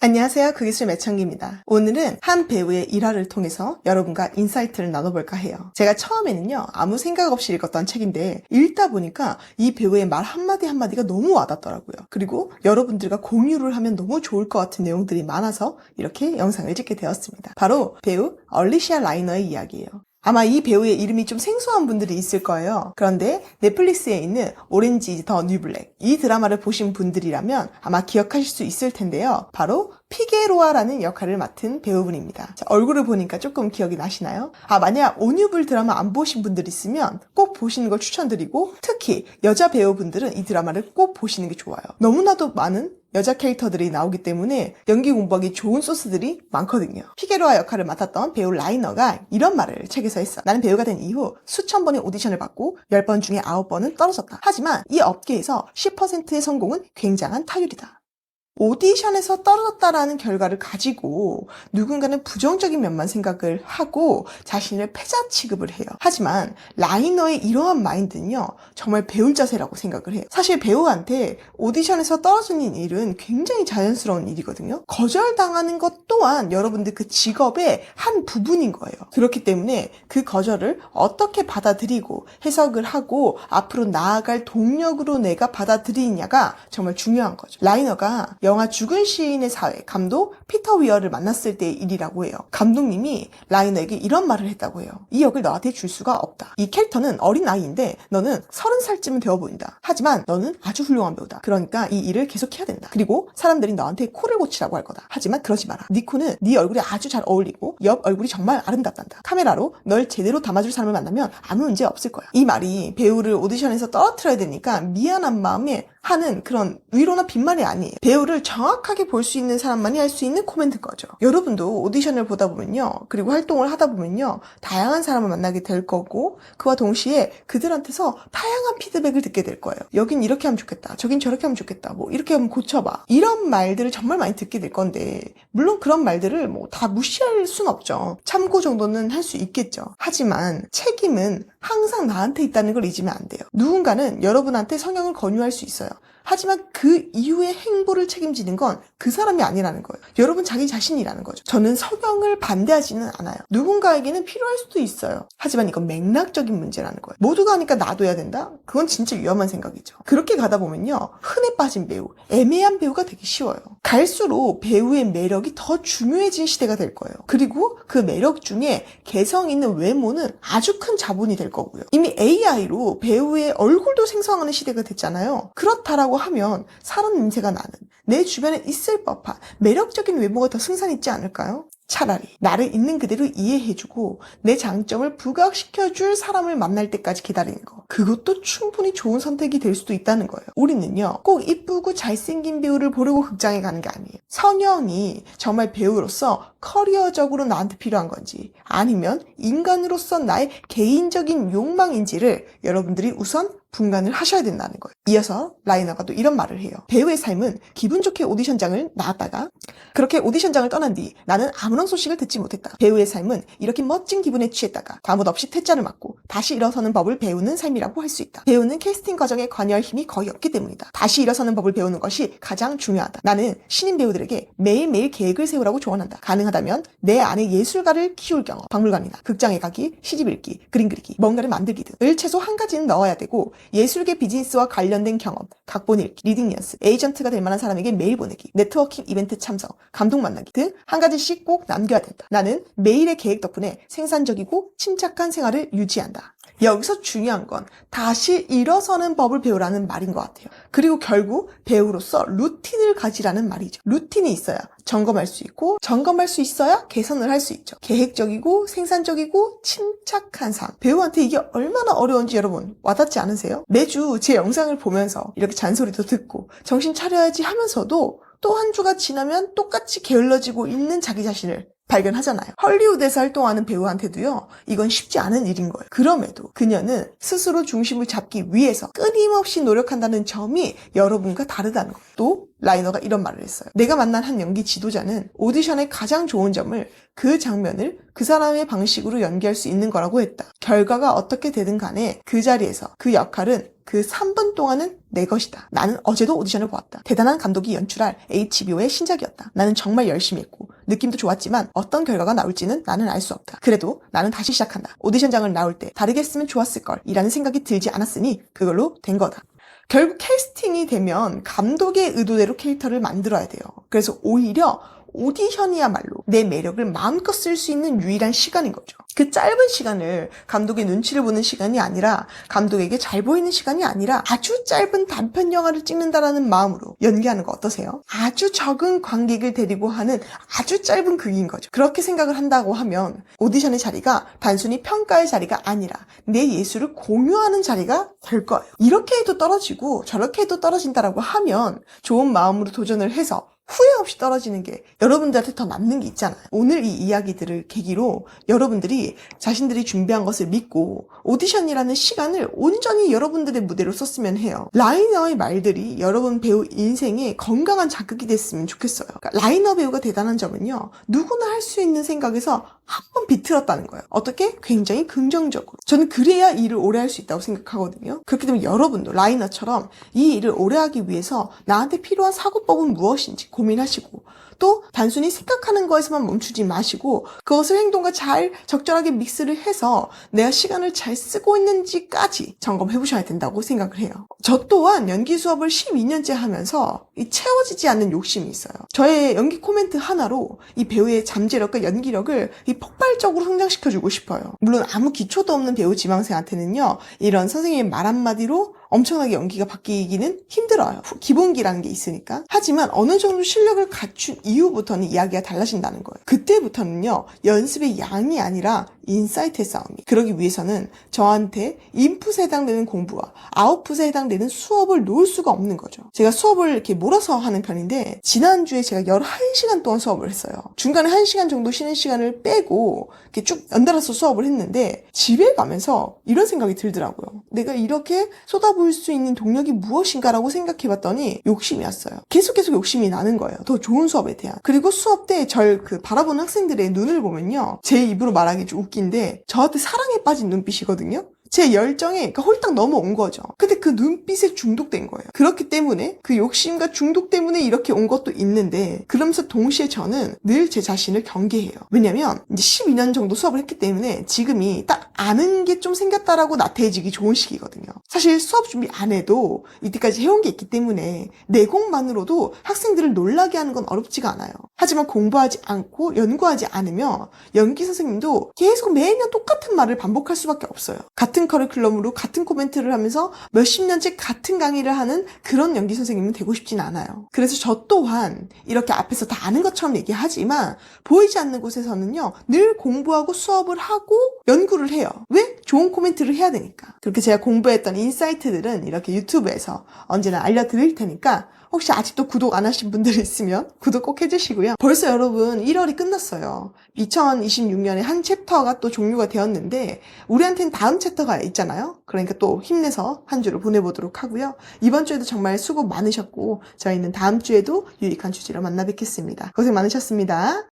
안녕하세요. 극기술 매청기입니다. 오늘은 한 배우의 일화를 통해서 여러분과 인사이트를 나눠볼까 해요. 제가 처음에는요, 아무 생각 없이 읽었던 책인데 읽다 보니까 이 배우의 말 한마디 한마디가 너무 와닿더라고요. 그리고 여러분들과 공유를 하면 너무 좋을 것 같은 내용들이 많아서 이렇게 영상을 찍게 되었습니다. 바로 배우 얼리시아 라이너의 이야기예요. 아마 이 배우의 이름이 좀 생소한 분들이 있을 거예요. 그런데 넷플릭스에 있는 오렌지 이즈 더 뉴 블랙, 이 드라마를 보신 분들이라면 아마 기억하실 수 있을 텐데요. 바로 피게로아라는 역할을 맡은 배우분입니다. 자, 얼굴을 보니까 조금 기억이 나시나요? 만약 온유불 드라마 안 보신 분들 있으면 꼭 보시는 걸 추천드리고, 특히 여자 배우분들은 이 드라마를 꼭 보시는 게 좋아요. 너무나도 많은 여자 캐릭터들이 나오기 때문에 연기 공부하기 좋은 소스들이 많거든요. 피게로아 역할을 맡았던 배우 라이너가 이런 말을 책에서 했어. 나는 배우가 된 이후 수천 번의 오디션을 받고 10번 중에 9번은 떨어졌다. 하지만 이 업계에서 10%의 성공은 굉장한 타율이다. 오디션에서 떨어졌다라는 결과를 가지고 누군가는 부정적인 면만 생각을 하고 자신을 패자 취급을 해요. 하지만 라이너의 이러한 마인드는요, 정말 배울 자세라고 생각을 해요. 사실 배우한테 오디션에서 떨어지는 일은 굉장히 자연스러운 일이거든요. 거절당하는 것 또한 여러분들 그 직업의 한 부분인 거예요. 그렇기 때문에 그 거절을 어떻게 받아들이고 해석을 하고 앞으로 나아갈 동력으로 내가 받아들이느냐가 정말 중요한 거죠. 라이너가 영화 죽은 시인의 사회 감독 피터 위어를 만났을 때의 일이라고 해요. 감독님이 라이너에게 이런 말을 했다고 해요. 이 역을 너한테 줄 수가 없다. 이 캐릭터는 어린 아이인데 너는 30살쯤은 되어 보인다. 하지만 너는 아주 훌륭한 배우다. 그러니까 이 일을 계속해야 된다. 그리고 사람들이 너한테 코를 고치라고 할 거다. 하지만 그러지 마라. 네 코는 네 얼굴에 아주 잘 어울리고 옆 얼굴이 정말 아름답단다. 카메라로 널 제대로 담아줄 사람을 만나면 아무 문제 없을 거야. 이 말이 배우를 오디션에서 떨어뜨려야 되니까 미안한 마음에 하는 그런 위로나 빈말이 아니에요. 배우를 정확하게 볼 수 있는 사람만이 할 수 있는 코멘트인 거죠. 여러분도 오디션을 보다 보면요, 그리고 활동을 하다 보면요, 다양한 사람을 만나게 될 거고, 그와 동시에 그들한테서 다양한 피드백을 듣게 될 거예요. 여긴 이렇게 하면 좋겠다, 저긴 저렇게 하면 좋겠다, 뭐 이렇게 하면 고쳐봐, 이런 말들을 정말 많이 듣게 될 건데, 물론 그런 말들을 뭐 다 무시할 순 없죠. 참고 정도는 할 수 있겠죠. 하지만 책임은 항상 나한테 있다는 걸 잊으면 안 돼요. 누군가는 여러분한테 성형을 권유할 수 있어요. 하지만 그 이후의 행보를 책임지는 건 그 사람이 아니라는 거예요. 여러분 자기 자신이라는 거죠. 저는 성형을 반대하지는 않아요. 누군가에게는 필요할 수도 있어요. 하지만 이건 맥락적인 문제라는 거예요. 모두가 하니까 나도 해야 된다? 그건 진짜 위험한 생각이죠. 그렇게 가다 보면요, 흔해 빠진 배우, 애매한 배우가 되기 쉬워요. 갈수록 배우의 매력이 더 중요해진 시대가 될 거예요. 그리고 그 매력 중에 개성 있는 외모는 아주 큰 자본이 될 거고요. 이미 AI로 배우의 얼굴도 생성하는 시대가 됐잖아요. 그렇다라고 하면 사람 냄새가 나는, 내 주변에 있을 법한 매력적인 외모가 더 승산있지 않을까요? 차라리 나를 있는 그대로 이해해주고 내 장점을 부각시켜줄 사람을 만날 때까지 기다리는 거, 그것도 충분히 좋은 선택이 될 수도 있다는 거예요. 우리는요, 꼭 이쁘고 잘생긴 배우를 보려고 극장에 가는 게 아니에요. 성형이 정말 배우로서 커리어적으로 나한테 필요한 건지, 아니면 인간으로서 나의 개인적인 욕망인지를 여러분들이 우선 분간을 하셔야 된다는 거예요. 이어서 라이너가 또 이런 말을 해요. 배우의 삶은 기분 좋게 오디션장을 나왔다가 그렇게 오디션장을 떠난 뒤 나는 아무런 소식을 듣지 못했다. 배우의 삶은 이렇게 멋진 기분에 취했다가 아무도 없이 퇴짜를 맞고 다시 일어서는 법을 배우는 삶이라고 할 수 있다. 배우는 캐스팅 과정에 관여할 힘이 거의 없기 때문이다. 다시 일어서는 법을 배우는 것이 가장 중요하다. 나는 신인 배우들에게 매일매일 계획을 세우라고 조언한다. 가능하다면 내 안에 예술가를 키울 경험, 박물관이나 극장에 가기, 시집 읽기, 그림 그리기, 뭔가를 만들기 등을 최소 한 가지는 넣어야 되고, 예술계 비즈니스와 관련된 경험, 각본 읽기, 리딩 연습, 에이전트가 될 만한 사람에게 메일 보내기, 네트워킹 이벤트 참석, 감독 만나기 등 한 가지씩 꼭 남겨야 된다. 나는 매일의 계획 덕분에 생산적이고 침착한 생활을 유지한다. 여기서 중요한 건 다시 일어서는 법을 배우라는 말인 것 같아요. 그리고 결국 배우로서 루틴을 가지라는 말이죠. 루틴이 있어야 점검할 수 있고, 점검할 수 있어야 개선을 할 수 있죠. 계획적이고 생산적이고 침착한 삶. 배우한테 이게 얼마나 어려운지 여러분 와닿지 않으세요? 매주 제 영상을 보면서 이렇게 잔소리도 듣고 정신 차려야지 하면서도 또 한 주가 지나면 똑같이 게을러지고 있는 자기 자신을 발견하잖아요. 헐리우드에서 활동하는 배우한테도요, 이건 쉽지 않은 일인 거예요. 그럼에도 그녀는 스스로 중심을 잡기 위해서 끊임없이 노력한다는 점이 여러분과 다르다는 거예요. 또 라이너가 이런 말을 했어요. 내가 만난 한 연기 지도자는 오디션의 가장 좋은 점을 그 장면을 그 사람의 방식으로 연기할 수 있는 거라고 했다. 결과가 어떻게 되든 간에 그 자리에서 그 역할은 그 3분 동안은 내 것이다. 나는 어제도 오디션을 보았다. 대단한 감독이 연출할 HBO의 신작이었다. 나는 정말 열심히 했고 느낌도 좋았지만 어떤 결과가 나올지는 나는 알 수 없다. 그래도 나는 다시 시작한다. 오디션장을 나올 때 다르게 했으면 좋았을걸 이라는 생각이 들지 않았으니 그걸로 된 거다. 결국 캐스팅이 되면 감독의 의도대로 캐릭터를 만들어야 돼요. 그래서 오히려 오디션이야말로 내 매력을 마음껏 쓸 수 있는 유일한 시간인 거죠. 그 짧은 시간을 감독의 눈치를 보는 시간이 아니라 감독에게 잘 보이는 시간이 아니라 아주 짧은 단편 영화를 찍는다라는 마음으로 연기하는 거 어떠세요? 아주 적은 관객을 데리고 하는 아주 짧은 극인 거죠. 그렇게 생각을 한다고 하면 오디션의 자리가 단순히 평가의 자리가 아니라 내 예술을 공유하는 자리가 될 거예요. 이렇게 해도 떨어지고 저렇게 해도 떨어진다라고 하면 좋은 마음으로 도전을 해서 후회 없이 떨어지는 게 여러분들한테 더 남는 게 있잖아요. 오늘 이 이야기들을 계기로 여러분들이 자신들이 준비한 것을 믿고 오디션이라는 시간을 온전히 여러분들의 무대로 썼으면 해요. 라이너의 말들이 여러분 배우 인생에 건강한 자극이 됐으면 좋겠어요. 그러니까 라이너 배우가 대단한 점은요. 누구나 할 수 있는 생각에서 한번 비틀었다는 거예요. 어떻게? 굉장히 긍정적으로. 저는 그래야 일을 오래 할 수 있다고 생각하거든요. 그렇기 때문에 여러분도 라이너처럼 이 일을 오래 하기 위해서 나한테 필요한 사고법은 무엇인지 고민하시고 또 단순히 생각하는 거에서만 멈추지 마시고 그것을 행동과 잘 적절하게 믹스를 해서 내가 시간을 잘 쓰고 있는지까지 점검해 보셔야 된다고 생각을 해요. 저 또한 연기 수업을 12년째 하면서 채워지지 않는 욕심이 있어요. 저의 연기 코멘트 하나로 이 배우의 잠재력과 연기력을 폭발적으로 성장시켜주고 싶어요. 물론 아무 기초도 없는 배우 지망생한테는요. 이런 선생님의 말 한마디로 엄청나게 연기가 바뀌기는 힘들어요. 기본기라는 게 있으니까. 하지만 어느 정도 실력을 갖춘 이후부터는 이야기가 달라진다는 거예요. 그때부터는요. 연습의 양이 아니라 인사이트의 싸움이. 그러기 위해서는 저한테 인풋에 해당되는 공부와 아웃풋에 해당되는 수업을 놓을 수가 없는 거죠. 제가 수업을 이렇게 몰아서 하는 편인데 지난주에 제가 11시간 동안 수업을 했어요. 중간에 1시간 정도 쉬는 시간을 빼고 이렇게 쭉 연달아서 수업을 했는데 집에 가면서 이런 생각이 들더라고요. 내가 이렇게 쏟아부을 수 있는 동력이 무엇인가라고 생각해봤더니 욕심이 왔어요. 계속 욕심이 나는 거예요. 더 좋은 수업에 대한. 그리고 수업 때 절 바라보는 학생들의 눈을 보면요. 제 입으로 말하기 좀 웃긴데 저한테 사랑에 빠진 눈빛이거든요. 제 열정에 홀딱 넘어온 거죠. 근데 그 눈빛에 중독된 거예요. 그렇기 때문에 그 욕심과 중독 때문에 이렇게 온 것도 있는데 그러면서 동시에 저는 늘 제 자신을 경계해요. 왜냐면 이제 12년 정도 수업을 했기 때문에 지금이 딱 아는 게 좀 생겼다라고 나태해지기 좋은 시기거든요. 사실 수업 준비 안 해도 이때까지 해온 게 있기 때문에 내공만으로도 학생들을 놀라게 하는 건 어렵지가 않아요. 하지만 공부하지 않고 연구하지 않으면 연기 선생님도 계속 매년 똑같은 말을 반복할 수밖에 없어요. 같은 커리큘럼으로 같은 코멘트를 하면서 몇십 년째 같은 강의를 하는 그런 연기 선생님은 되고 싶진 않아요. 그래서 저 또한 이렇게 앞에서 다 아는 것처럼 얘기하지만 보이지 않는 곳에서는요. 늘 공부하고 수업을 하고 연구를 해요. 왜? 좋은 코멘트를 해야 되니까. 그렇게 제가 공부했던 인사이트들은 이렇게 유튜브에서 언제나 알려드릴 테니까 혹시 아직도 구독 안 하신 분들 있으면 구독 꼭 해주시고요. 벌써 여러분 1월이 끝났어요. 2026년에 한 챕터가 또 종료가 되었는데 우리한테는 다음 챕터가 있잖아요. 그러니까 또 힘내서 한 주를 보내보도록 하고요. 이번 주에도 정말 수고 많으셨고 저희는 다음 주에도 유익한 주제로 만나 뵙겠습니다. 고생 많으셨습니다.